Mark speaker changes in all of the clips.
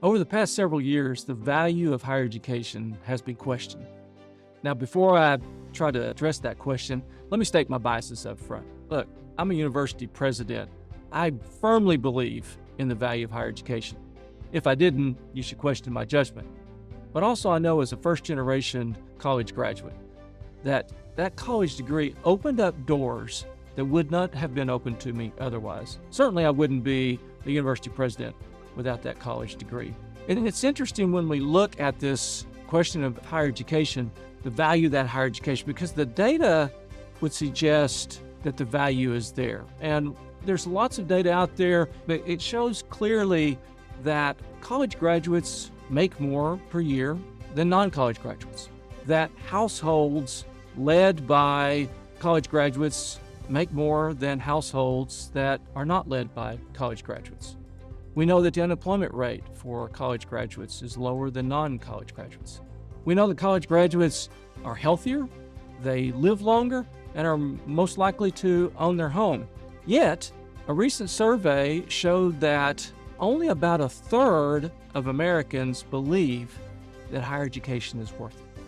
Speaker 1: Over the past several years, the value of higher education has been questioned. Now, before I try to address that question, let me state my biases up front. Look, I'm a university president. I firmly believe in the value of higher education. If I didn't, you should question my judgment. But also I know as a first-generation college graduate that college degree opened up doors that would not have been open to me otherwise. Certainly I wouldn't be a university president without that college degree. And it's interesting when we look at this question of higher education, the value of that higher education, because the data would suggest that the value is there. And there's lots of data out there, but it shows clearly that college graduates make more per year than non-college graduates. That households led by college graduates make more than households that are not led by college graduates. We know that the unemployment rate for college graduates is lower than non-college graduates. We know that college graduates are healthier, they live longer, and are most likely to own their home. Yet, a recent survey showed that only about a third of Americans believe that higher education is worth it.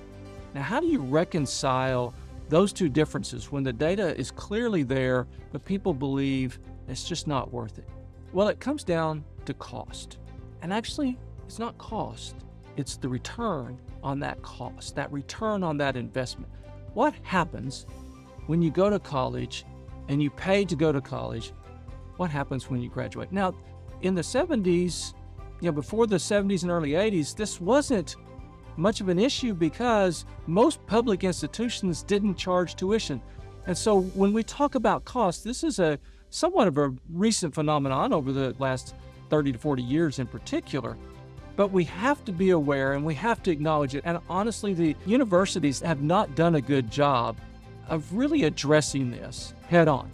Speaker 1: Now, how do you reconcile those two differences when the data is clearly there, but people believe it's just not worth it? Well, it comes down to cost. And actually, it's not cost, it's the return on that cost, that return on that investment. What happens when you go to college and you pay to go to college? What happens when you graduate? Now, in the 70s, before the 70s and early 80s, this wasn't much of an issue because most public institutions didn't charge tuition. And so when we talk about cost, this is somewhat of a recent phenomenon over the last 30 to 40 years in particular. But we have to be aware and we have to acknowledge it. And honestly, the universities have not done a good job of really addressing this head on.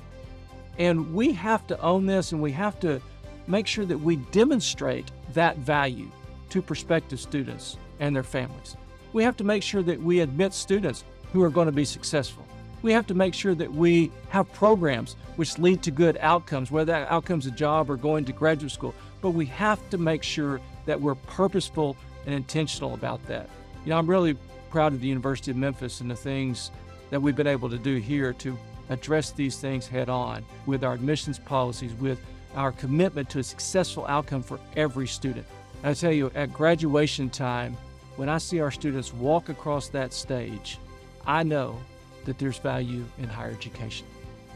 Speaker 1: And we have to own this, and we have to make sure that we demonstrate that value to prospective students and their families. We have to make sure that we admit students who are going to be successful. We have to make sure that we have programs which lead to good outcomes, whether that outcome's a job or going to graduate school. But we have to make sure that we're purposeful and intentional about that. I'm really proud of the University of Memphis and the things that we've been able to do here to address these things head on with our admissions policies, with our commitment to a successful outcome for every student. And I tell you, at graduation time, when I see our students walk across that stage, I know that there's value in higher education.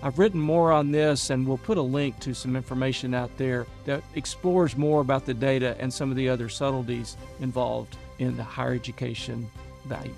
Speaker 1: I've written more on this, and we'll put a link to some information out there that explores more about the data and some of the other subtleties involved in the higher education value.